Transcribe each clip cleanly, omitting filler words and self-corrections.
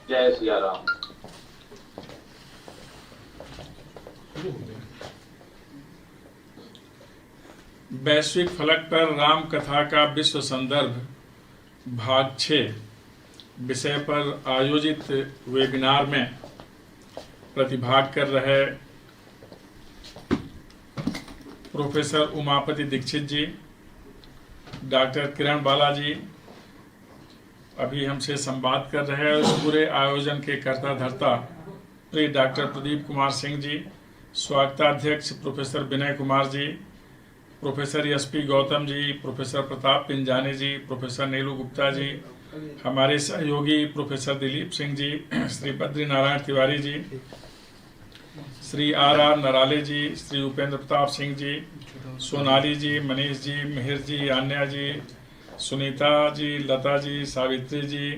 जय सिया राम। वैश्विक फलक पर राम कथा का विश्व संदर्भ भाग 6 विषय पर आयोजित वेबिनार में प्रतिभाग कर रहे प्रोफेसर उमापति दीक्षित जी, डॉक्टर किरण बाला जी अभी हमसे संवाद कर रहे हैं। इस पूरे आयोजन के कर्ता धर्ता प्रिय डॉक्टर प्रदीप कुमार सिंह जी, स्वागताध्यक्ष professor Vinay Kumar ji, professor SP Gautam ji, professor Pratap Pinjani ji, professor Neelu Gupta ji, हमारे सहयोगी professor Dilip Singh ji, Shri Badri Narayan Tiwari ji, Shri R Narale ji, Shri Upendra Pratap Singh ji, Sonali ji, Manish ji, Mihir ji, Aanya ji, Sunita ji, Lata ji, Savitri ji,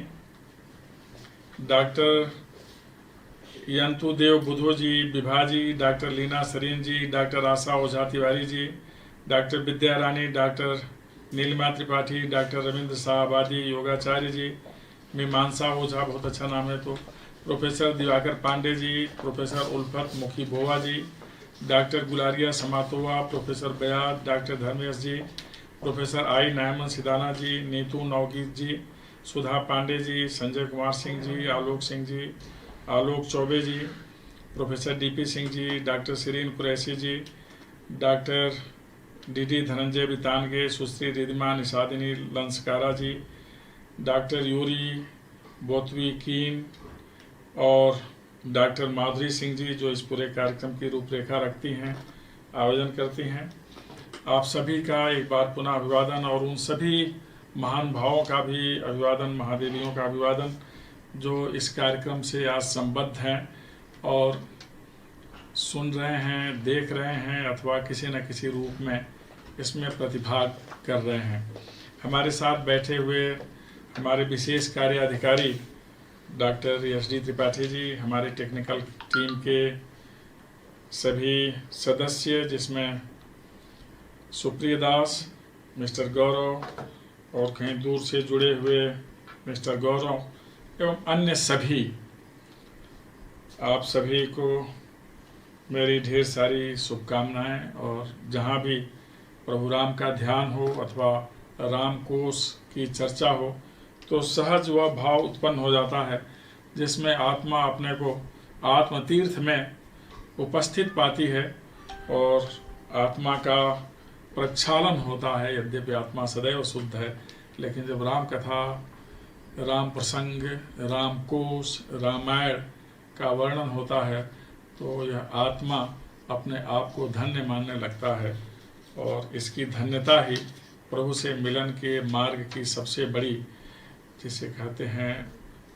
doctor Yantu Dev Budho ji, Vibha ji, doctor Leena Sarin जी, doctor Asha Ojha Tiwari ji, doctor Vidya Rani, doctor Neelima Tripathi, doctor Ravindra Shahbadi, योगाचार्य जी, मीमांसा ओझा, बहुत अच्छा नाम है, तो professor Diwakar Pandey ji, professor Ulfat Mukhibova ji, doctor Gulariya Samatova, professor Bayad, doctor Dharmesh ji, professor I Naiman Sidana ji, Neetu Navgeet ji, Sudha Pandey ji, Sanjay Kumar Singh ji, Alok Singh ji, Alok Choubey ji, professor DP Singh ji, doctor Sireen Qureshi ji, doctor DD Dhananjay बितानगे, Sushri Ridhima निषादिनी लंसकारा ji, doctor Yuri बोतवी कीन और doctor माधुरी सिंह जी, जो इस पूरे कार्यक्रम की रूपरेखा रखती हैं, आयोजन करती हैं। आप सभी का एक बार पुनः अभिवादन और उन सभी महान भावों का भी अभिवादन, महादेवियों का अभिवादन जो इस कार्यक्रम से आज संबद्ध हैं और सुन रहे हैं, देख रहे हैं अथवा किसी न किसी रूप में इसमें प्रतिभाग कर रहे हैं। हमारे साथ बैठे हुए हमारे विशेष कार्य अधिकारी डॉक्टर एस.डी. त्रिपाठी जी, हमारे टेक्निकल टीम के सभी सदस्य जिसमें सुप्रिय दास, मिस्टर गौरव और कहीं दूर से जुड़े हुए मिस्टर गौरव एवं अन्य सभी, आप सभी को मेरी ढेर सारी शुभकामनाएं। और जहाँ भी प्रभु राम का ध्यान हो अथवा राम कोश की चर्चा हो तो सहज वह भाव उत्पन्न हो जाता है जिसमें आत्मा अपने को आत्म तीर्थ में उपस्थित पाती है और आत्मा का प्रक्षालन होता है। यद्यपि आत्मा सदैव शुद्ध है, लेकिन जब राम कथा, राम प्रसंग, राम कोश, रामायण का वर्णन होता है तो यह आत्मा अपने आप को धन्य मानने लगता है और इसकी धन्यता ही प्रभु से मिलन के मार्ग की सबसे बड़ी, जिसे कहते हैं,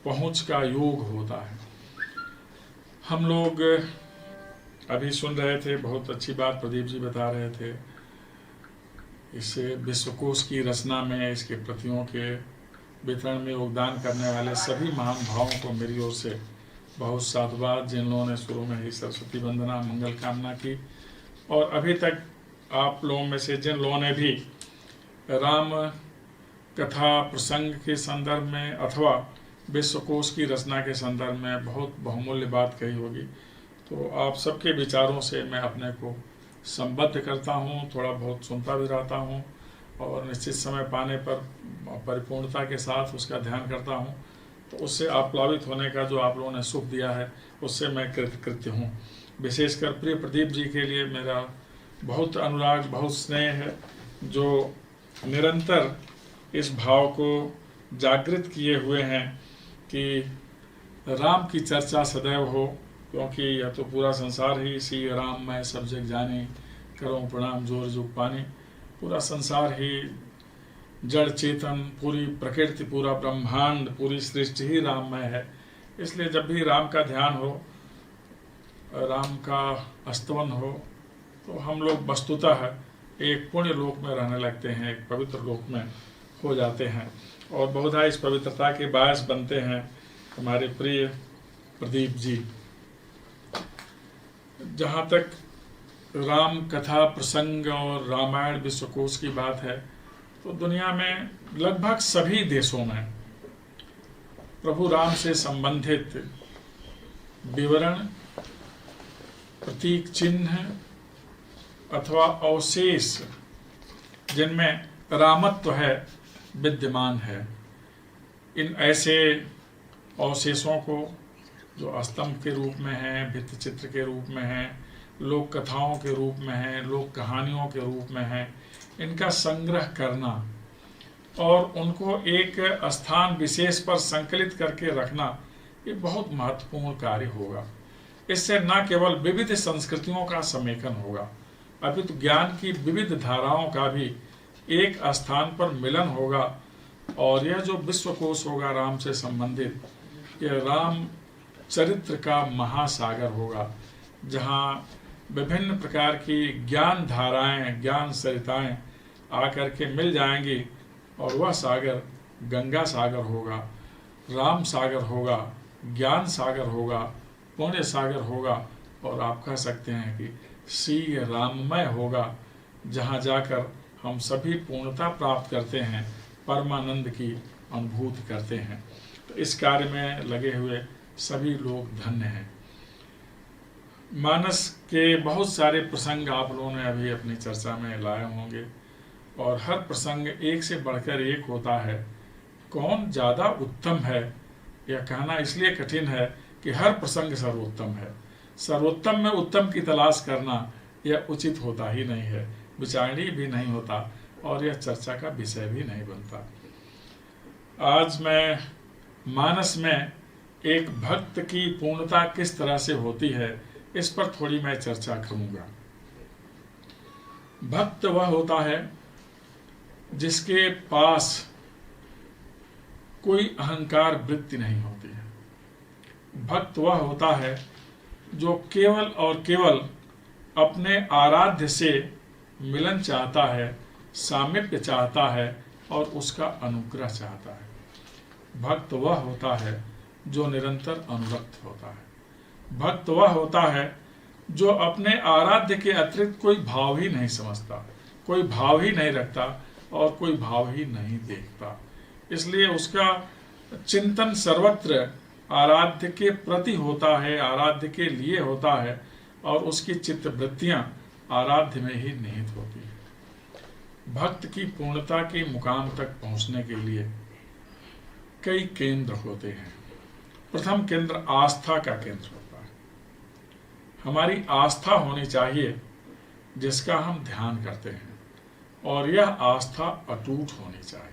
पहुंच का योग होता है। हम लोग अभी सुन रहे थे, बहुत अच्छी बात प्रदीप जी बता रहे थे, इस विश्वकोश की रचना में, इसके प्रतियों के वितरण में योगदान करने वाले सभी महान भावों को मेरी ओर से बहुत साधुवाद, जिन लोगों ने शुरू में ही सरस्वती वंदना, मंगल कामना की और अभी तक आप लोगों में से जिन लोगों ने भी राम कथा प्रसंग के संदर्भ में अथवा विश्वकोश की रचना के संदर्भ में बहुत बहुमूल्य बात कही होगी, तो आप सबके विचारों से मैं अपने को संबद्ध करता हूँ, थोड़ा बहुत सुनता भी रहता हूँ और निश्चित समय पाने पर परिपूर्णता के साथ उसका ध्यान करता हूँ। तो उससे आप्लावित होने का जो आप लोगों ने सुख दिया है उससे मैं कृतकृत्य हूँ। विशेषकर प्रिय प्रदीप जी के लिए मेरा बहुत अनुराग, बहुत स्नेह है, जो निरंतर इस भाव को जागृत किए हुए हैं कि राम की चर्चा सदैव हो, क्योंकि यह तो पूरा संसार ही इसी राम में सब जग जाने, करो प्रणाम जोर जुग पानी, पूरा संसार ही जड़ चेतन, पूरी प्रकृति, पूरा ब्रह्मांड, पूरी सृष्टि ही राममय है। इसलिए जब भी राम का ध्यान हो, राम का स्तवन हो, तो हम लोग वस्तुतः एक पुण्य लोक में रहने लगते हैं, एक पवित्र लोक में हो जाते हैं और बहुधा इस पवित्रता के बायस बनते हैं हमारे प्रिय प्रदीप जी। जहाँ तक राम कथा प्रसंग और रामायण विश्वकोश की बात है तो दुनिया में लगभग सभी देशों में प्रभु राम से संबंधित विवरण, प्रतीक चिन्ह अथवा अवशेष जिनमें रामत्व है विद्यमान है, इन ऐसे अवशेषों को जो स्तंभ के रूप में हैं, भित्ति चित्र के रूप में हैं, लोक कथाओं के रूप में हैं, लोक कहानियों के रूप में हैं, इनका संग्रह करना और उनको एक स्थान विशेष पर संकलित करके रखना, ये बहुत महत्वपूर्ण कार्य होगा। इससे न केवल विविध संस्कृतियों का समेकन होगा, अपितु ज्ञान की विविध धाराओं का भी एक स्थान पर मिलन होगा। और यह जो विश्वकोश होगा राम से संबंधित, यह राम चरित्र का महासागर होगा, जहाँ विभिन्न प्रकार की ज्ञान धाराएं, ज्ञान सरिताएं आकर के मिल जाएंगी और वह सागर गंगा सागर होगा, राम सागर होगा, ज्ञान सागर होगा, पुण्य सागर होगा, और आप कह सकते हैं कि श्री राममय होगा, जहाँ जाकर हम सभी पूर्णता प्राप्त करते हैं, परमानंद की अनुभूति करते हैं। तो इस कार्य में लगे हुए सभी लोग धन्य हैं। मानस के बहुत सारे प्रसंग आप लोगों ने अभी अपनी चर्चा में लाए होंगे, और हर प्रसंग एक से बढ़कर एक होता है। कौन ज़्यादा उत्तम है यह कहना इसलिए कठिन है कि हर प्रसंग सर्वोत्तम है। सर्वोत्तम में उत्तम की तलाश करना यह उचित होता ही नहीं है, विचारणीय भी नहीं होता, और यह चर्चा का विषय भी नहीं बनता। आज मैं मानस में एक भक्त की पूर्णता किस तरह से होती है, इस पर थोड़ी मैं चर्चा करूंगा। भक्त वह होता है जिसके पास कोई अहंकार वृत्ति नहीं होती है। भक्त वह होता है जो केवल और केवल अपने आराध्य से मिलन चाहता है, सामीप्य चाहता है और उसका अनुग्रह चाहता है। भक्त वह होता है जो निरंतर अनुरक्त होता है। भक्त वह होता है जो अपने आराध्य के अतिरिक्त कोई भाव ही नहीं समझता, कोई भाव ही नहीं रखता और कोई भाव ही नहीं देखता। इसलिए उसका चिंतन सर्वत्र आराध्य के प्रति होता है, आराध्य के लिए होता है, और उसकी चित्तवृत्तियां आराध्य में ही निहित होती है। भक्त की पूर्णता के मुकाम तक पहुंचने के लिए कई केंद्र होते हैं। प्रथम केंद्र आस्था का केंद्र होता है। हमारी आस्था होनी चाहिए जिसका हम ध्यान करते हैं, और यह आस्था अटूट होनी चाहिए,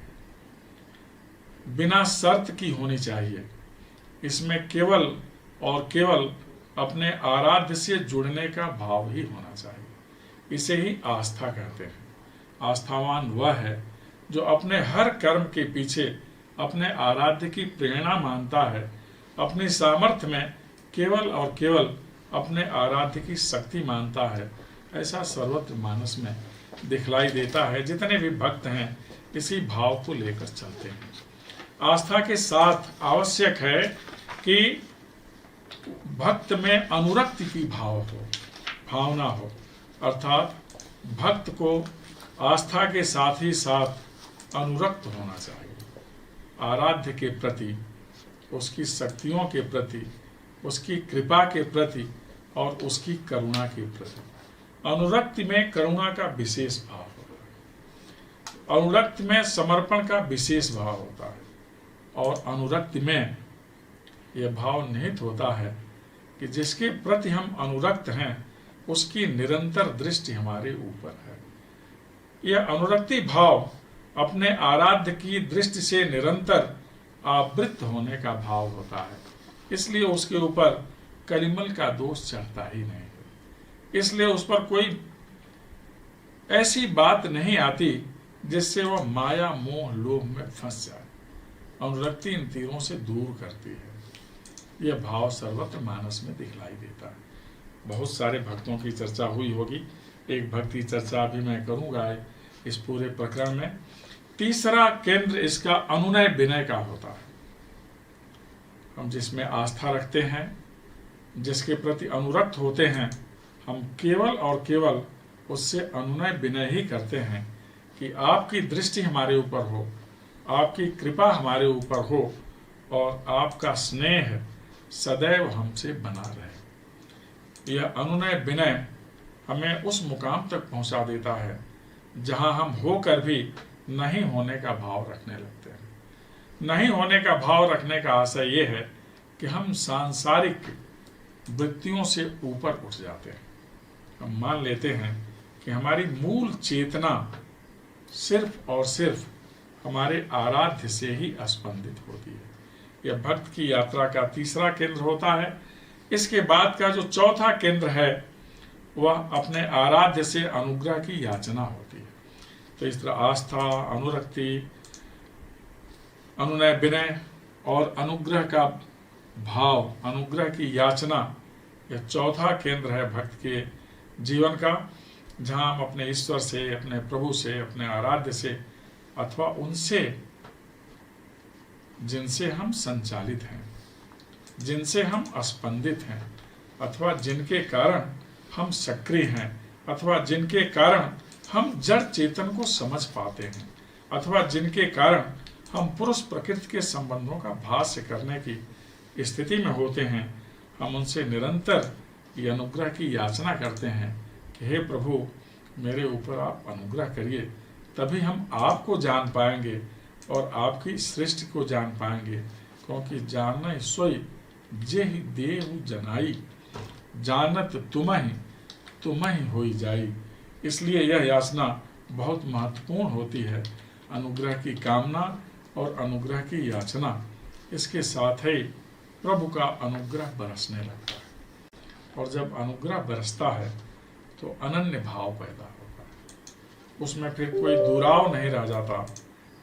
बिना शर्त की होनी चाहिए। इसमें केवल और केवल अपने आराध्य से जुड़ने का भाव ही होना चाहिए। इसे ही आस्था कहते हैं। आस्थावान वह है जो अपने हर कर्म के पीछे अपने आराध्य की प्रेरणा मानता है, अपनी सामर्थ्य में केवल और केवल अपने आराध्य की शक्ति मानता है। ऐसा सर्वत्र मानस में दिखलाई देता है। जितने भी भक्त हैं इसी भाव को लेकर चलते हैं। आस्था के साथ आवश्यक है कि भक्त में अनुरक्ति की भावना हो, अर्थात भक्त को आस्था के साथ ही साथ अनुरक्त होना चाहिए। आराध्य के प्रति, उसकी शक्तियों के प्रति, उसकी कृपा के प्रति और उसकी करुणा के प्रति। अनुरक्ति में करुणा का विशेष भाव होता है, अनुरक्ति में समर्पण का विशेष भाव होता है, और अनुरक्ति में यह भाव निहित होता है कि जिसके प्रति हम अनुरक्त हैं उसकी निरंतर दृष्टि हमारे ऊपर है। यह अनुरक्ति भाव अपने आराध्य की दृष्टि से निरंतर आवृत्त होने का भाव होता है। इसलिए उसके ऊपर कलिमल का दोष चढ़ता ही नहीं है। इसलिए उस पर कोई ऐसी बात नहीं आती जिससे वह माया मोह लोभ में फंस जाए। अनुरक्ति इन तीरों से दूर करती है। यह भाव सर्वत्र मानस में दिखलाई देता है। बहुत सारे भक्तों की चर्चा हुई होगी, एक भक्त की चर्चा अभी मैं करूंगा इस पूरे प्रकरण में। तीसरा केंद्र इसका अनुनय विनय का होता है। हम जिसमें आस्था रखते हैं, जिसके प्रति अनुरक्त होते हैं, हम केवल और केवल उससे अनुनय विनय ही करते हैं कि आपकी दृष्टि हमारे ऊपर हो, आपकी कृपा हमारे ऊपर हो, और आपका स्नेह सदैव हमसे बना रहे। यह अनुनय विनय हमें उस मुकाम तक पहुंचा देता है जहां हम होकर भी नहीं होने का भाव रखने लगते हैं। नहीं होने का भाव रखने का आशय यह है कि हम सांसारिक वृत्तियों से ऊपर उठ जाते हैं। हम मान लेते हैं कि हमारी मूल चेतना सिर्फ और सिर्फ हमारे आराध्य से ही स्पंदित होती है। यह भक्त की यात्रा का तीसरा केंद्र होता है। इसके बाद का जो चौथा केंद्र है वह अपने आराध्य से अनुग्रह की याचना होती है। तो इस तरह आस्था, अनुरक्ति, अनुनय विनय और अनुग्रह का भाव, अनुग्रह की याचना, यह चौथा केंद्र है भक्त के जीवन का, जहां हम अपने ईश्वर से, अपने प्रभु से, अपने आराध्य से अथवा उनसे जिनसे हम संचालित हैं, जिनसे हम स्पंदित हैं, अथवा जिनके कारण हम सक्रिय हैं, अथवा जिनके कारण हम जड़ चेतन को समझ पाते हैं, अथवा जिनके कारण हम पुरुष प्रकृति के संबंधों का भाष्य करने की स्थिति में होते हैं, हम उनसे निरंतर ये अनुग्रह की याचना करते हैं कि हे प्रभु, मेरे ऊपर आप अनुग्रह करिए, तभी हम आपको जान पाएंगे और आपकी सृष्टि को जान पाएंगे। क्योंकि जानय सोई जेहि देहु जनाई, जानत तुम्हि होई जाई। इसलिए यह याचना बहुत महत्वपूर्ण होती है, अनुग्रह की कामना और अनुग्रह की याचना। इसके साथ ही प्रभु का अनुग्रह बरसने लगता है, और जब अनुग्रह बरसता है तो अनन्य भाव पैदा होता है। उसमें फिर कोई दुराव नहीं रह जाता,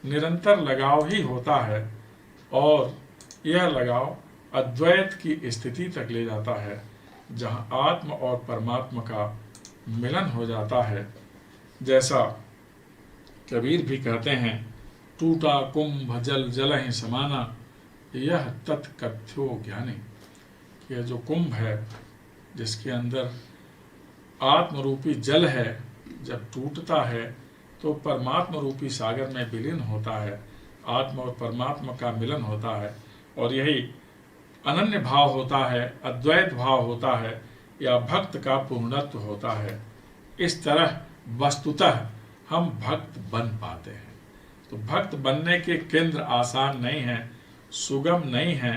निरंतर लगाव ही होता है, और यह लगाव अद्वैत की स्थिति तक ले जाता है, जहां आत्म और परमात्मा का मिलन हो जाता है। जैसा कबीर भी कहते हैं, टूटा कुंभ जल जलहि समाना, यह तत्कथ्यो ज्ञानी। यह जो कुंभ है, जिसके अंदर आत्मरूपी जल है, जब टूटता है तो परमात्मा रूपी सागर में विलीन होता है, आत्मा और परमात्मा का मिलन होता है, और यही अनन्य भाव होता है, अद्वैत भाव होता है, या भक्त का पूर्णत्व होता है। इस तरह वस्तुतः हम भक्त बन पाते हैं। तो भक्त बनने के केंद्र आसान नहीं है, सुगम नहीं है,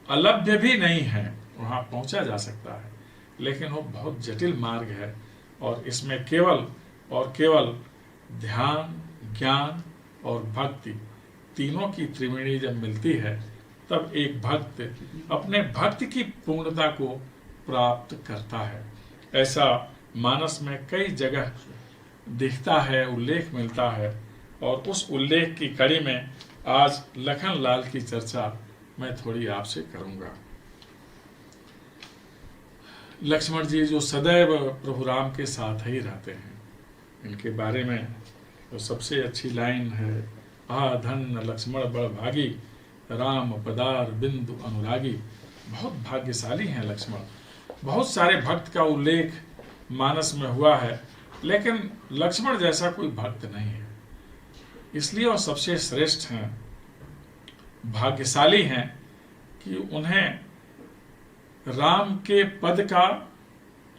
अलभ्य भी नहीं है। वहाँ पहुँचा जा सकता है, लेकिन वो बहुत जटिल मार्ग है, और इसमें केवल और केवल ध्यान, ज्ञान और भक्ति, तीनों की त्रिवेणी जब मिलती है, तब एक भक्त अपने भक्ति की पूर्णता को प्राप्त करता है। ऐसा मानस में कई जगह दिखता है, उल्लेख मिलता है, और उस उल्लेख की कड़ी में आज लखन लाल की चर्चा मैं थोड़ी आपसे करूंगा। लक्ष्मण जी जो सदैव प्रभु राम के साथ ही रहते हैं, इनके बारे में तो सबसे अच्छी लाइन है, आ धन लक्ष्मण बड़ भागी, राम पदार बिंदु अनुरागी। बहुत भाग्यशाली हैं लक्ष्मण। बहुत सारे भक्त का उल्लेख मानस में हुआ है, लेकिन लक्ष्मण जैसा कोई भक्त नहीं है, इसलिए वो सबसे श्रेष्ठ हैं, भाग्यशाली हैं कि उन्हें राम के पद का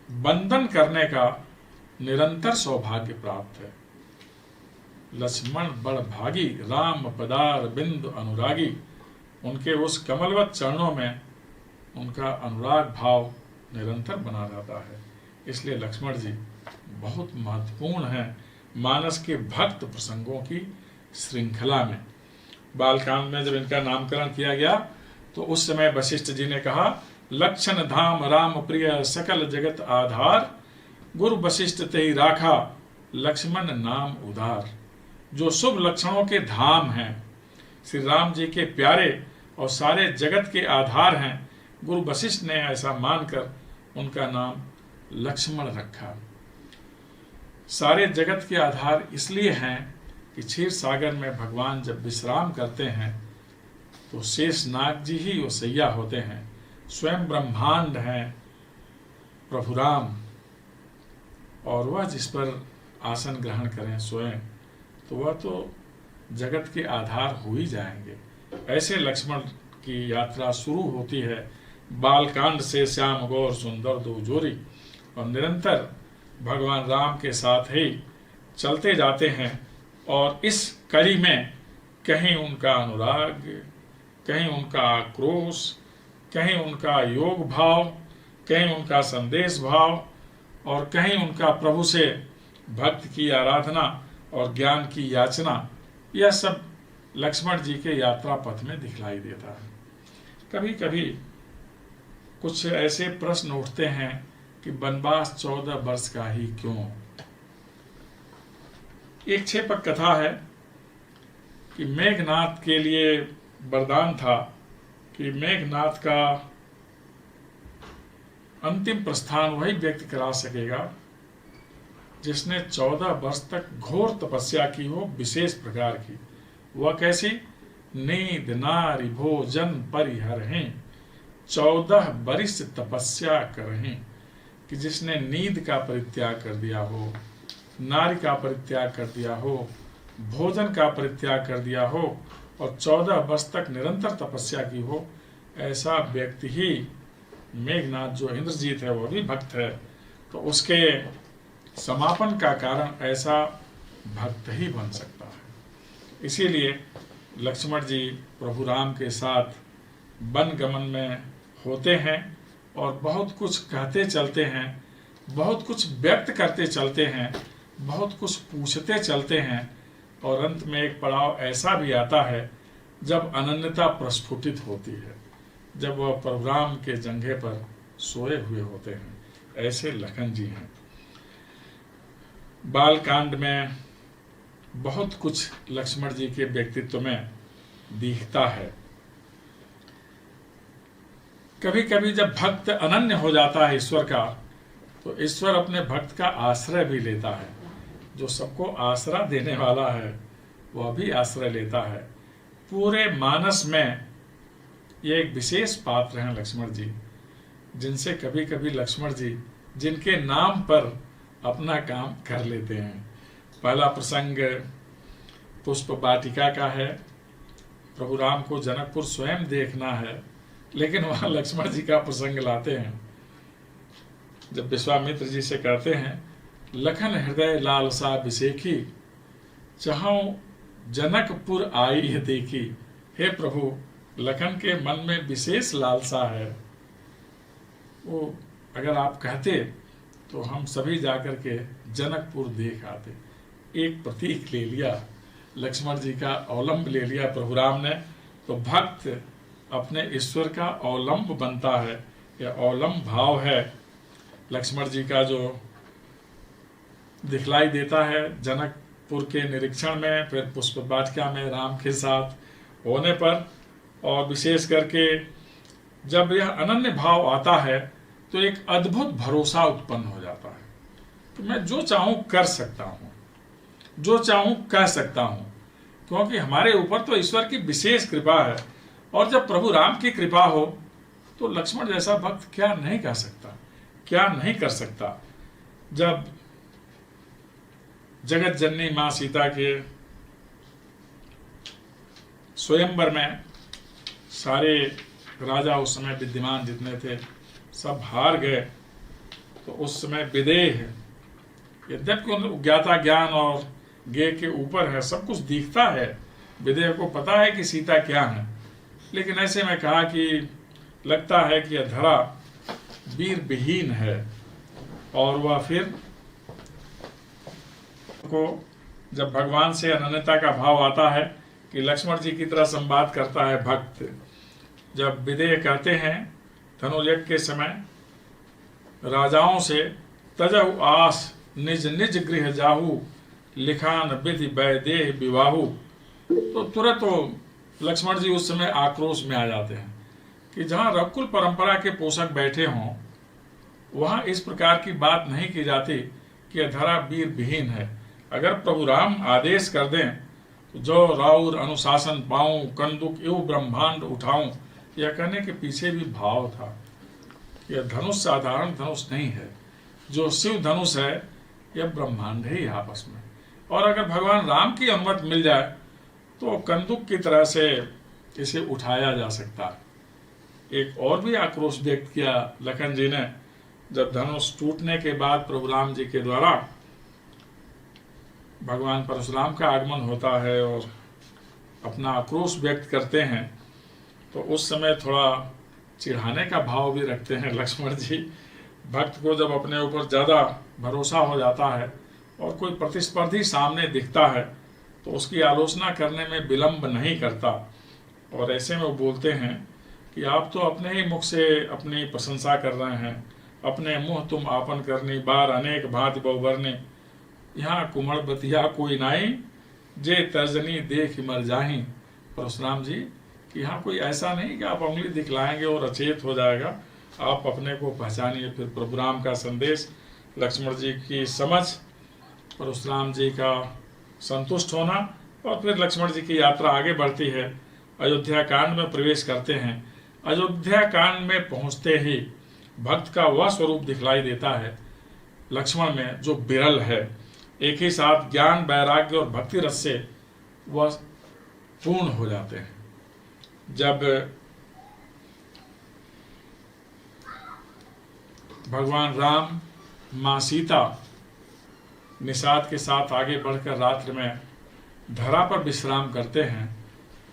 बंधन करने का निरंतर सौभाग्य प्राप्त है। लक्ष्मण बड़ भागी, राम पदार बिंदु अनुरागी। उनके उस कमलवत चरणों में उनका अनुराग भाव निरंतर बना रहता है। इसलिए लक्ष्मण जी बहुत महत्वपूर्ण हैं मानस के भक्त प्रसंगों की श्रृंखला में। बालकांड में जब इनका नामकरण किया गया तो उस समय वशिष्ठ जी ने कहा, लक्षण धाम राम प्रिय सकल जगत आधार, गुरु वशिष्ठ तेहि राखा लक्ष्मण नाम उदार। जो शुभ लक्षणों के धाम हैं, श्री राम जी के प्यारे और सारे जगत के आधार हैं, गुरु वशिष्ठ ने ऐसा मानकर उनका नाम लक्ष्मण रखा। सारे जगत के आधार इसलिए हैं कि क्षीर सागर में भगवान जब विश्राम करते हैं तो शेषनाग जी ही ओसैया होते हैं। स्वयं ब्रह्मांड हैं प्रभु राम, और वह जिस पर आसन ग्रहण करें स्वयं, तो वह तो जगत के आधार हो ही जाएंगे। ऐसे लक्ष्मण की यात्रा शुरू होती है बालकांड से श्याम गौर सुंदर दो जोरी, और निरंतर भगवान राम के साथ ही चलते जाते हैं। और इस कड़ी में कहीं उनका अनुराग, कहीं उनका आक्रोश, कहीं उनका योग भाव, कहीं उनका संदेश भाव, और कहीं उनका प्रभु से भक्त की आराधना और ज्ञान की याचना, यह सब लक्ष्मण जी के यात्रा पथ में दिखलाई देता है। कभी कभी कुछ ऐसे प्रश्न उठते हैं कि वनवास 14 वर्ष का ही क्यों। एक क्षेपक कथा है कि मेघनाथ के लिए वरदान था कि मेघनाथ का अंतिम प्रस्थान वही व्यक्ति करा सकेगा जिसने 14 वर्ष तक घोर तपस्या की हो, विशेष प्रकार की। वह कैसी? नींद नारि भोजन परिहरहें 14 वर्ष तपस्या करहें, कि जिसने नींद का परित्याग कर दिया हो, नारी का परित्याग कर दिया हो, भोजन का परित्याग कर दिया हो और 14 वर्ष तक निरंतर तपस्या की हो, ऐसा व्यक्ति ही मेघनाथ जो इंद्रजीत है वह भी भक्त है, तो उसके समापन का कारण ऐसा भक्त ही बन सकता है। इसीलिए लक्ष्मण जी प्रभु राम के साथ वन गमन में होते हैं और बहुत कुछ कहते चलते हैं, बहुत कुछ व्यक्त करते चलते हैं, बहुत कुछ पूछते चलते हैं, और अंत में एक पड़ाव ऐसा भी आता है जब अनन्यता प्रस्फुटित होती है, जब वह प्रभु राम के जंघे पर सोए हुए होते हैं। ऐसे लखन जी हैं। बालकांड में बहुत कुछ लक्ष्मण जी के व्यक्तित्व में दिखता है। कभी कभी जब भक्त अनन्य हो जाता है ईश्वर का, तो ईश्वर अपने भक्त का आश्रय भी लेता है। जो सबको आश्रय देने वाला है वह भी आश्रय लेता है। पूरे मानस में ये एक विशेष पात्र हैं लक्ष्मण जी, जिनसे कभी कभी लक्ष्मण जी जिनके नाम पर अपना काम कर लेते हैं। पहला प्रसंग पुष्प वाटिका का है। प्रभु राम को जनकपुर स्वयं देखना है, लेकिन वहां लक्ष्मण जी का प्रसंग लाते हैं। जब विश्वामित्र जी से कहते हैं, लखन हृदय लालसा विसेखी, चाहूं जनकपुर आई है देखी। हे प्रभु, लखन के मन में विशेष लालसा है, वो अगर आप कहते तो हम सभी जाकर के जनकपुर देख आते। एक प्रतीक ले लिया, लक्ष्मण जी का अवलंब ले लिया प्रभु राम ने, तो भक्त अपने ईश्वर का अवलंब बनता है। यह अवलंब भाव है लक्ष्मण जी का जो दिखलाई देता है जनकपुर के निरीक्षण में, फिर पुष्प वाटिका में राम के साथ होने पर, और विशेष करके जब यह अनन्य भाव आता है तो एक अद्भुत भरोसा उत्पन्न हो जाता है कि मैं जो चाहूं कर सकता हूं, जो चाहूं कह सकता हूं, क्योंकि हमारे ऊपर तो ईश्वर की विशेष कृपा है। और जब प्रभु राम की कृपा हो तो लक्ष्मण जैसा भक्त क्या नहीं कर सकता, क्या नहीं कर सकता। जब जगत जननी मां सीता के स्वयंवर में सारे राजा उस समय विद्यमान जितने थे सब हार गए, तो उस समय विदेह, यद्यपि उन ज्ञाता ज्ञान और ज्ञेय के ऊपर है, सब कुछ दिखता है, विदेह को पता है कि सीता क्या है, लेकिन ऐसे में कहा कि लगता है कि यह धरा वीर विहीन है। और वह फिर को जब भगवान से अनन्यता का भाव आता है कि लक्ष्मण जी की तरह संवाद करता है भक्त। जब विदेह कहते हैं धनुर्यज्ञ के समय राजाओं से, तजहु आस निज निज गृह जाहू, लिखान विधि वैदेह विवाहु, तो तुरंत तो लक्ष्मण जी उस समय आक्रोश में आ जाते हैं कि जहां रघुकुल परंपरा के पोषक बैठे हों वहां इस प्रकार की बात नहीं की जाती कि धरा वीर विहीन है। अगर प्रभु राम आदेश कर दें तो जो राउर अनुशासन पाऊं, कंदुक एवं ब्रह्मांड उठाऊं, यह कहने के पीछे भी भाव था। यह धनुष साधारण धनुष नहीं है, जो शिव धनुष है यह ब्रह्मांड है आपस में। और अगर भगवान राम की अनुमति मिल जाए तो कंदुक की तरह से इसे उठाया जा सकता है। एक और भी आक्रोश व्यक्त किया लखन जी ने, जब धनुष टूटने के बाद प्रभु राम जी के द्वारा भगवान परशुराम का आगमन होता है और अपना आक्रोश व्यक्त करते हैं, तो उस समय थोड़ा चिढ़ाने का भाव भी रखते हैं लक्ष्मण जी। भक्त को जब अपने ऊपर ज़्यादा भरोसा हो जाता है और कोई प्रतिस्पर्धी सामने दिखता है तो उसकी आलोचना करने में विलंब नहीं करता, और ऐसे में वो बोलते हैं कि आप तो अपने ही मुख से अपनी प्रशंसा कर रहे हैं, अपने मुँह तुम आपन करनी, बार अनेक भांति बहुबरने, यहाँ कुमड़ बतिया कोई नाई, जे तर्जनी देख मर जाही। परशुराम जी कि यहाँ कोई ऐसा नहीं कि आप उंगली दिखलाएंगे और अचेत हो जाएगा, आप अपने को पहचानिए। फिर प्रभु राम का संदेश, लक्ष्मण जी की समझ, परशुराम जी का संतुष्ट होना, और फिर लक्ष्मण जी की यात्रा आगे बढ़ती है। अयोध्या कांड में प्रवेश करते हैं। अयोध्या कांड में पहुंचते ही भक्त का वह स्वरूप दिखलाई देता है लक्ष्मण में जो विरल है। एक ही साथ ज्ञान, वैराग्य और भक्ति रस से वह पूर्ण हो जाते हैं। जब भगवान राम, माँ सीता निषाद के साथ आगे बढ़कर रात्रि में धरा पर विश्राम करते हैं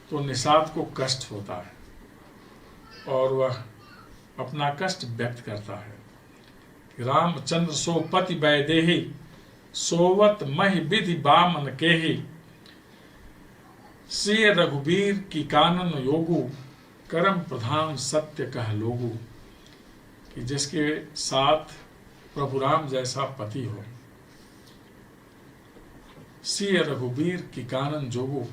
तो निषाद को कष्ट होता है और वह अपना कष्ट व्यक्त करता है। रामचंद्र सो पति वैदेही, सोवत महि विधि बामन केहि, सिय रघुबीर की कानन योगु, कर्म प्रधान सत्य कह लोगु। कि जिसके साथ प्रभु राम जैसा पति हो, सिय रघुबीर की कानन जोगु,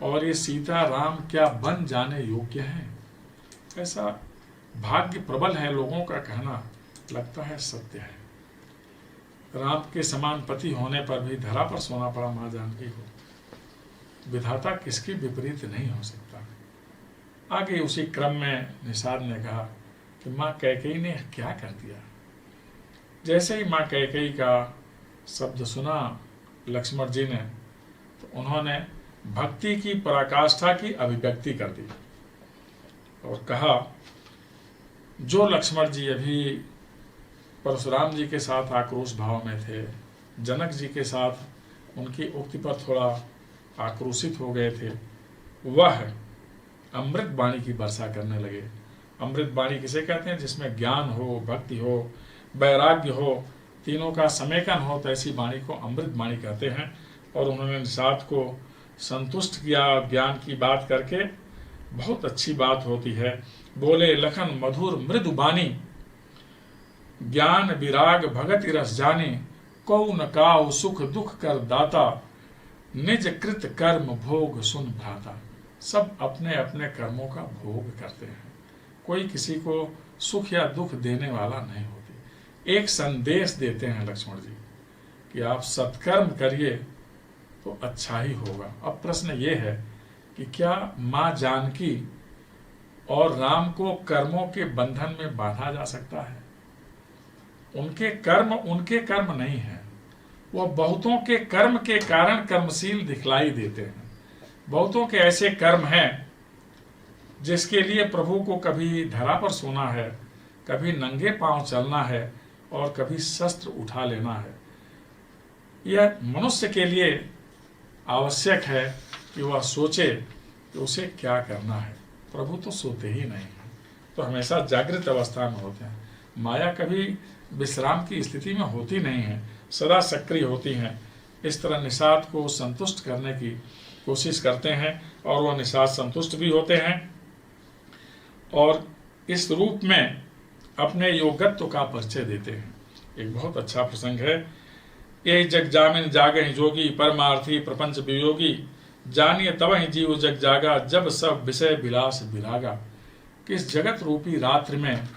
और ये सीता राम क्या बन जाने योग्य हैं। ऐसा भाग्य प्रबल है लोगों का कहना, लगता है सत्य है। राम के समान पति होने पर भी धरा पर सोना पड़ा मां जानकी को। विधाता किसकी विपरीत नहीं हो सकता। आगे उसी क्रम में निषाद ने कहा कि मां कैकेयी ने क्या कर दिया। जैसे ही मां कैकेयी का शब्द सुना लक्ष्मण जी ने, तो उन्होंने भक्ति की पराकाष्ठा की अभिव्यक्ति कर दी और कहा, जो लक्ष्मण जी अभी परशुराम जी के साथ आक्रोश भाव में थे, जनक जी के साथ उनकी उक्ति पर थोड़ा आक्रोशित हो गए थे, वह अमृत वाणी की वर्षा करने लगे। अमृत वाणी किसे कहते हैं? जिसमें ज्ञान हो, भक्ति हो, वैराग्य हो, तीनों का समेकन हो, तो ऐसी वाणी को अमृत वाणी कहते हैं। और उन्होंने निषाद को संतुष्ट किया ज्ञान की बात करके। बहुत अच्छी बात होती है। बोले लखन मधुर मृदु बानी, ज्ञान विराग भगति रस जानी, कौ न काउ सुख दुख कर दाता, निज कृत कर्म भोग सुन भ्राता। सब अपने अपने कर्मों का भोग करते हैं, कोई किसी को सुख या दुख देने वाला नहीं होती। एक संदेश देते हैं लक्ष्मण जी कि आप सत्कर्म करिए तो अच्छा ही होगा। अब प्रश्न ये है कि क्या मां जानकी और राम को कर्मों के बंधन में बांधा जा सकता है? उनके कर्म नहीं है, वह बहुतों के कर्म के कारण कर्मशील दिखलाई देते हैं। बहुतों के ऐसे कर्म हैं जिसके लिए प्रभु को कभी धरा पर सोना है, कभी नंगे पांव चलना है और कभी शस्त्र उठा लेना है। यह मनुष्य के लिए आवश्यक है कि वह सोचे कि उसे क्या करना है। प्रभु तो सोते ही नहीं हैं, तो हमेशा जागृत अवस्था में होते हैं। माया कभी विश्राम की स्थिति में होती नहीं है, सदा सक्रिय होती हैं। इस तरह निषाद को संतुष्ट करने की कोशिश करते हैं और वह निषाद संतुष्ट भी होते हैं और इस रूप में अपने योगत्व का परिचय देते हैं। एक बहुत अच्छा प्रसंग है। यही जग जामिन जागहि जोगी, परमार्थी प्रपंच वियोगी, जानिए तबहि जीव जग जागा, जब सब विषय विलास विरागा। कि इस जगत रूपी रात्रि में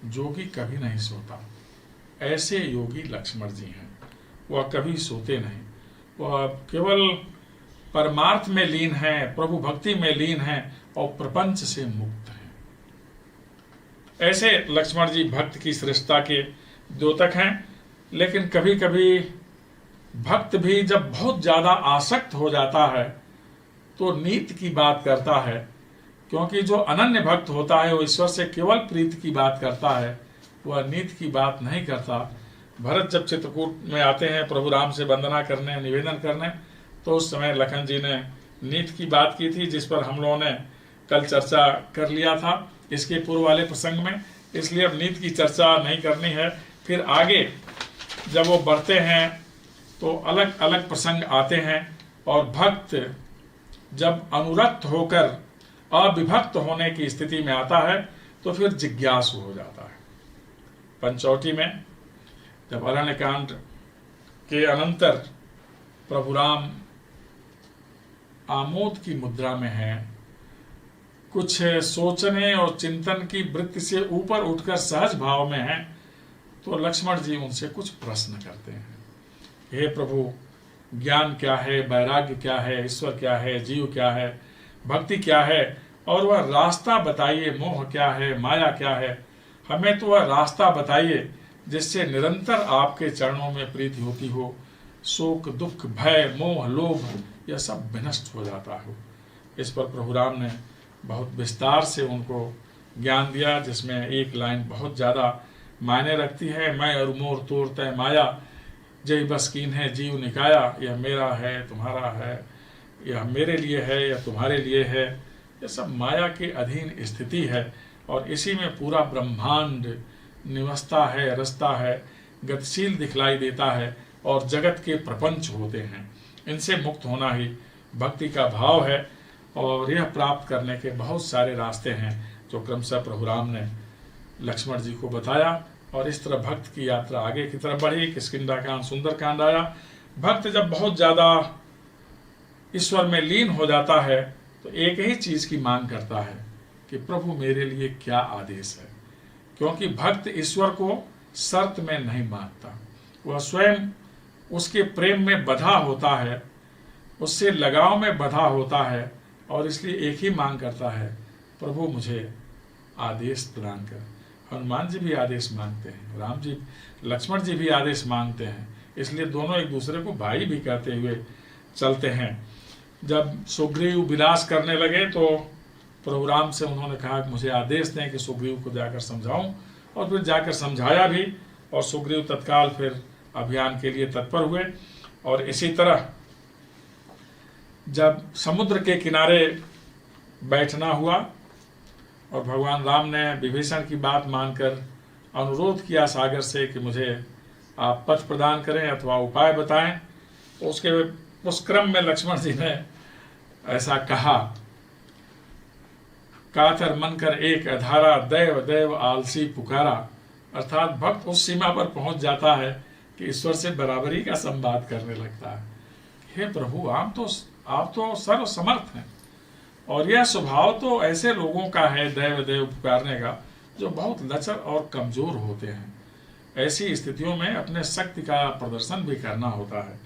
जोगी कभी नहीं सोता। ऐसे योगी लक्ष्मण जी हैं, वह कभी सोते नहीं, वह केवल परमार्थ में लीन है, प्रभु भक्ति में लीन है और प्रपंच से मुक्त हैं। ऐसे लक्ष्मण जी भक्त की श्रेष्ठता के द्योतक हैं। लेकिन कभी कभी भक्त भी जब बहुत ज्यादा आसक्त हो जाता है तो नीति की बात करता है, क्योंकि जो अनन्य भक्त होता है वो ईश्वर से केवल प्रीति की बात करता है, वह नीति की बात नहीं करता। भरत जब चित्रकूट में आते हैं प्रभु राम से वंदना करने, निवेदन करने, तो उस समय लखन जी ने नीति की बात की थी, जिस पर हम लोगों ने कल चर्चा कर लिया था इसके पूर्व वाले प्रसंग में, इसलिए अब नीति की चर्चा नहीं करनी है। फिर आगे जब वो बढ़ते हैं तो अलग अलग प्रसंग आते हैं, और भक्त जब अनुरक्त होकर अविभक्त होने की स्थिति में आता है तो फिर जिज्ञासु हो जाता है। पंचौटी में जब अरण्यकांड के अनंतर प्रभु राम आमोद की मुद्रा में है, कुछ सोचने और चिंतन की वृत्ति से ऊपर उठकर सहज भाव में है, तो लक्ष्मण जी उनसे कुछ प्रश्न करते हैं। हे प्रभु, ज्ञान क्या है, वैराग्य क्या है, ईश्वर क्या है, जीव क्या है, भक्ति क्या है, और वह रास्ता बताइए, मोह क्या है, माया क्या है। हमें तो वह रास्ता बताइए जिससे निरंतर आपके चरणों में प्रीति होती हो, शोक दुख भय मोह लोभ यह सब विनष्ट हो जाता हो। इस पर प्रभु राम ने बहुत विस्तार से उनको ज्ञान दिया, जिसमें एक लाइन बहुत ज़्यादा मायने रखती है। मैं और मोर तोर तय माया, जय बस कीन है जीव निकाया। यह मेरा है, तुम्हारा है, यह मेरे लिए है या तुम्हारे लिए है, यह सब माया के अधीन स्थिति है, और इसी में पूरा ब्रह्मांड निवसता है, रसता है, गतिशील दिखलाई देता है, और जगत के प्रपंच होते हैं। इनसे मुक्त होना ही भक्ति का भाव है, और यह प्राप्त करने के बहुत सारे रास्ते हैं जो क्रमशः प्रभु राम ने लक्ष्मण जी को बताया। और इस तरह भक्त की यात्रा आगे की तरफ बढ़ी। किष्किंधा सुंदर कांड आया। भक्त जब बहुत ज्यादा ईश्वर में लीन हो जाता है तो एक ही चीज की मांग करता है कि प्रभु मेरे लिए क्या आदेश है, क्योंकि भक्त ईश्वर को शर्त में नहीं मांगता, वह स्वयं उसके प्रेम में बधा होता है, उससे लगाव में बधा होता है, और इसलिए एक ही मांग करता है, प्रभु मुझे आदेश प्रदान कर। हनुमान जी भी आदेश मांगते हैं, राम जी लक्ष्मण जी भी आदेश मांगते हैं, इसलिए दोनों एक दूसरे को भाई भी कहते हुए चलते हैं। जब सुग्रीव विलास करने लगे तो प्रभु राम से उन्होंने कहा कि मुझे आदेश दें कि सुग्रीव को जाकर समझाऊं, और फिर जाकर समझाया भी, और सुग्रीव तत्काल फिर अभियान के लिए तत्पर हुए। और इसी तरह जब समुद्र के किनारे बैठना हुआ और भगवान राम ने विभीषण की बात मानकर अनुरोध किया सागर से कि मुझे आप पथ प्रदान करें अथवा उपाय बताएं, तो उसके उस क्रम में लक्ष्मण जी ने ऐसा कहा, कातर मन कर एक अधारा, दैव दैव आलसी पुकारा। अर्थात भक्त उस सीमा पर पहुंच जाता है कि ईश्वर से बराबरी का संवाद करने लगता है। हे प्रभु, आप तो सर्व समर्थ हैं, और यह स्वभाव तो ऐसे लोगों का है दैव दैव पुकारने का जो बहुत लचर और कमजोर होते हैं। ऐसी स्थितियों में अपने शक्ति का प्रदर्शन भी करना होता है,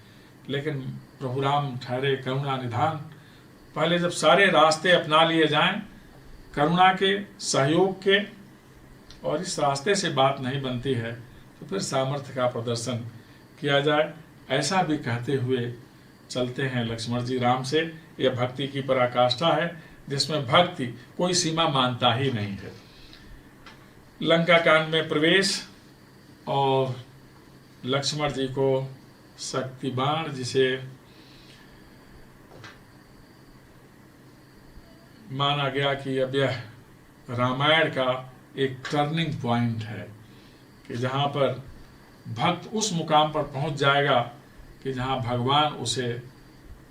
लेकिन प्रभु राम ठहरे करुणा निधान। पहले जब सारे रास्ते अपना लिए जाएं करुणा के, सहयोग के, और इस रास्ते से बात नहीं बनती है तो फिर सामर्थ्य का प्रदर्शन किया जाए, ऐसा भी कहते हुए चलते हैं लक्ष्मण जी राम से। यह भक्ति की पराकाष्ठा है, जिसमें भक्ति कोई सीमा मानता ही नहीं है। लंका कांड में प्रवेश, और लक्ष्मण जी को शक्ति बाण, जिसे माना गया कि अब यह रामायण का एक टर्निंग पॉइंट है, कि जहाँ पर भक्त उस मुकाम पर पहुँच जाएगा कि जहाँ भगवान उसे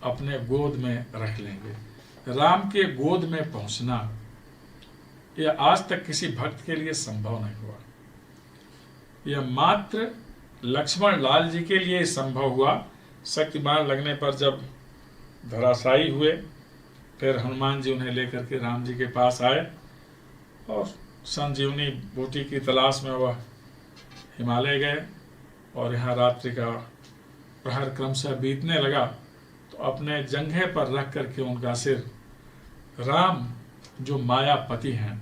अपने गोद में रख लेंगे। राम के गोद में पहुँचना यह आज तक किसी भक्त के लिए संभव नहीं हुआ। यह मात्र लक्ष्मण लाल जी के लिए संभव हुआ। शक्तिबाण लगने पर जब धराशायी हुए, फिर हनुमान जी उन्हें लेकर के राम जी के पास आए, और संजीवनी बूटी की तलाश में वह हिमालय गए, और यहाँ रात्रि का प्रहर क्रमशः बीतने लगा, तो अपने जंघे पर रख करके उनका सिर, राम जो मायापति हैं,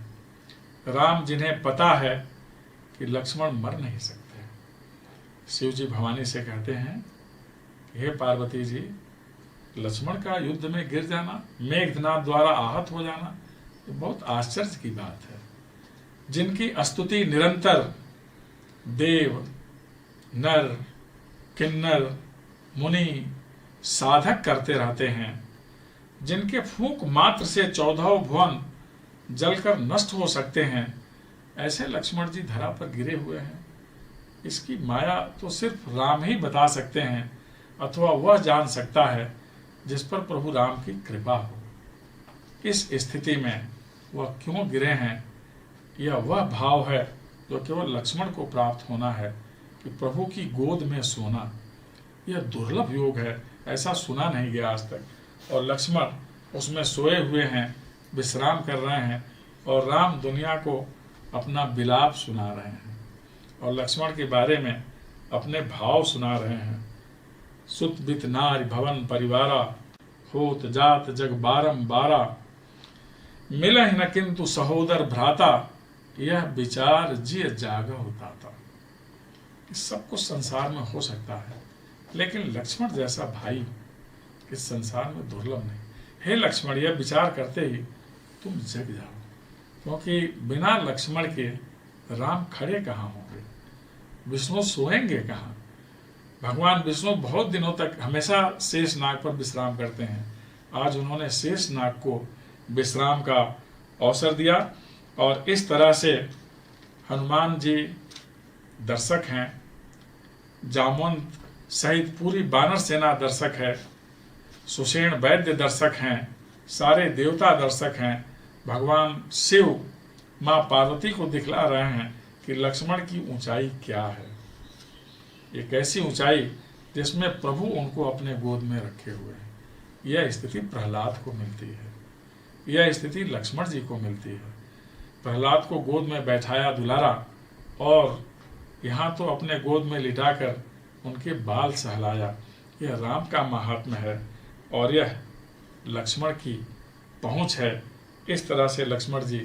राम जिन्हें पता है कि लक्ष्मण मर नहीं सकते, शिव जी भवानी से कहते हैं, हे पार्वती जी, लक्ष्मण का युद्ध में गिर जाना, मेघनाद द्वारा आहत हो जाना, ये बहुत आश्चर्य की बात है। जिनकी स्तुति निरंतर देव, नर, किन्नर, मुनि, साधक करते रहते हैं, जिनके फूंक मात्र से 14 भुवन जलकर नष्ट हो सकते हैं, ऐसे लक्ष्मण जी धरा पर गिरे हुए हैं। इसकी माया तो सिर्फ राम ही बता सकते हैं, अथवा वह जान सकता है जिस पर प्रभु राम की कृपा हो। इस स्थिति में वह क्यों गिरे हैं, यह वह भाव है जो केवल लक्ष्मण को प्राप्त होना है कि प्रभु की गोद में सोना यह दुर्लभ योग है, ऐसा सुना नहीं गया आज तक। और लक्ष्मण उसमें सोए हुए हैं, विश्राम कर रहे हैं, और राम दुनिया को अपना विलाप सुना रहे हैं और लक्ष्मण के बारे में अपने भाव सुना रहे हैं। सुत बित नारी भवन परिवारा, होत जात जग बारंबारा, मिलहि न किंतु सहोदर भ्राता, यह विचार जिय जाग होता था। सब कुछ संसार में हो सकता है, लेकिन लक्ष्मण जैसा भाई इस संसार में दुर्लभ नहीं। हे लक्ष्मण, यह विचार करते ही तुम जग जाओ, क्योंकि बिना लक्ष्मण के राम खड़े कहाँ होंगे, विष्णु सोएंगे कहाँ। भगवान विष्णु बहुत दिनों तक हमेशा शेष नाग पर विश्राम करते हैं। आज उन्होंने शेष नाग को विश्राम का अवसर दिया, और इस तरह से हनुमान जी दर्शक हैं, जामवंत सहित पूरी वानर सेना दर्शक है, सुषेण वैद्य दर्शक हैं, सारे देवता दर्शक हैं। भगवान शिव माँ पार्वती को दिखला रहे हैं कि लक्ष्मण की ऊंचाई क्या है। एक ऐसी ऊंचाई जिसमें प्रभु उनको अपने गोद में रखे हुए हैं। यह स्थिति प्रहलाद को मिलती है, यह स्थिति लक्ष्मण जी को मिलती है। प्रहलाद को गोद में बैठाया दुलारा, और यहाँ तो अपने गोद में लिटाकर उनके बाल सहलाया। यह राम का महात्म्य है, और यह लक्ष्मण की पहुँच है। इस तरह से लक्ष्मण जी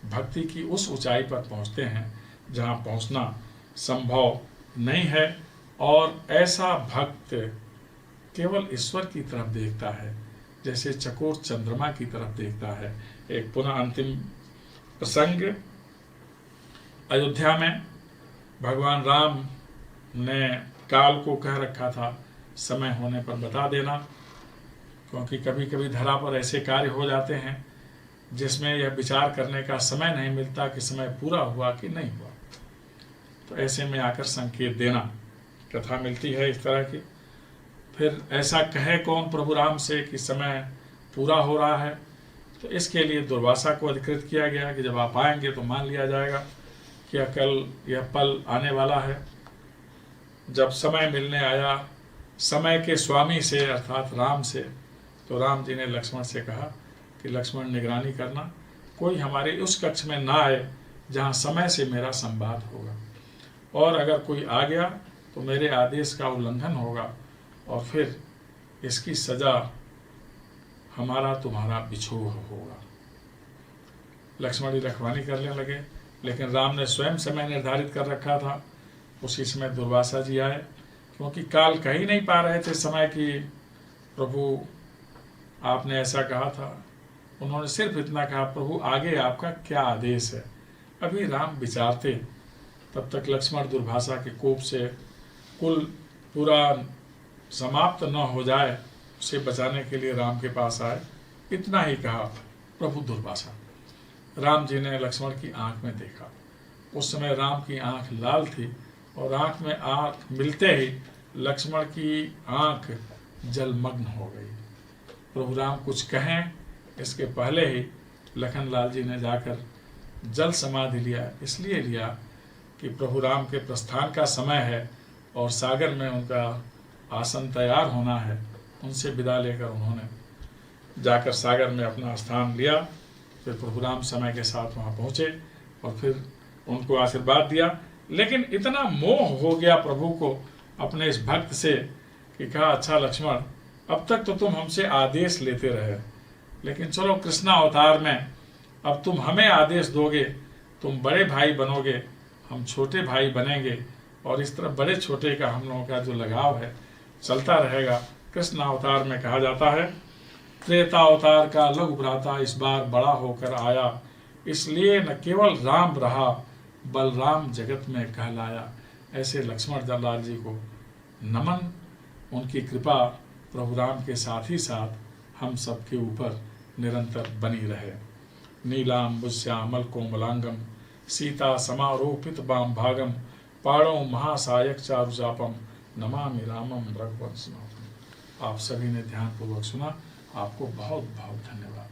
भक्ति की उस ऊंचाई पर पहुँचते हैं जहाँ पहुँचना संभव नहीं है, और ऐसा भक्त केवल ईश्वर की तरफ देखता है जैसे चकोर चंद्रमा की तरफ देखता है। एक पुनः अंतिम प्रसंग, अयोध्या में भगवान राम ने काल को कह रखा था समय होने पर बता देना, क्योंकि कभी कभी धरा पर ऐसे कार्य हो जाते हैं जिसमें यह विचार करने का समय नहीं मिलता कि समय पूरा हुआ कि नहीं हुआ। तो ऐसे में आकर संकेत देना, कथा मिलती है इस तरह की। फिर ऐसा कहे कौन प्रभु राम से कि समय पूरा हो रहा है, तो इसके लिए दुर्वासा को अधिकृत किया गया कि जब आप आएंगे तो मान लिया जाएगा कि कल यह पल आने वाला है। जब समय मिलने आया समय के स्वामी से अर्थात राम से, तो राम जी ने लक्ष्मण से कहा कि लक्ष्मण निगरानी करना, कोई हमारे उस कक्ष में ना आए जहाँ समय से मेरा संवाद होगा, और अगर कोई आ गया तो मेरे आदेश का उल्लंघन होगा, और फिर इसकी सजा हमारा तुम्हारा बिछोह होगा। लक्ष्मण जी रखवाली करने लगे, लेकिन राम ने स्वयं समय निर्धारित कर रखा था। उसी समय दुर्वासा जी आए, क्योंकि काल कह ही नहीं पा रहे थे समय की प्रभु आपने ऐसा कहा था। उन्होंने सिर्फ इतना कहा, प्रभु आगे आपका क्या आदेश है। अभी राम विचारते, तब तक लक्ष्मण दुर्वासा के कोप से कुल पूरा समाप्त न हो जाए उसे बचाने के लिए राम के पास आए। इतना ही कहा प्रभु दुर्वासा। राम जी ने लक्ष्मण की आंख में देखा। उस समय राम की आंख लाल थी, और आंख में आंख मिलते ही लक्ष्मण की आंख जलमग्न हो गई। प्रभु राम कुछ कहें इसके पहले ही लखन लाल जी ने जाकर जल समाधि लिया। इसलिए लिया कि प्रभु राम के प्रस्थान का समय है और सागर में उनका आसन तैयार होना है। उनसे विदा लेकर उन्होंने जाकर सागर में अपना स्थान लिया। फिर प्रभु राम समय के साथ वहाँ पहुँचे और फिर उनको आशीर्वाद दिया। लेकिन इतना मोह हो गया प्रभु को अपने इस भक्त से कि कहा, अच्छा लक्ष्मण, अब तक तो तुम हमसे आदेश लेते रहे, लेकिन चलो कृष्णा अवतार में अब तुम हमें आदेश दोगे, तुम बड़े भाई बनोगे, हम छोटे भाई बनेंगे, और इस तरह बड़े छोटे का हम लोगों का जो लगाव है चलता रहेगा। कृष्ण अवतार में कहा जाता है। त्रेता अवतार का लघु भ्राता इस बार बड़ा होकर आया, इसलिए न केवल राम रहा बलराम जगत में कहलाया। ऐसे लक्ष्मण दलाल जी को नमन। उनकी कृपा प्रभु राम के साथ ही साथ हम सबके ऊपर निरंतर बनी रहे। नीलांबुश्यामल कोमलांगम सीता समारोपित बाम भागम पाणो महासायक चारुचापम नमामि रामम रघुवंशनाथम। आप सभी ने ध्यानपूर्वक सुना। आपको बहुत बहुत धन्यवाद।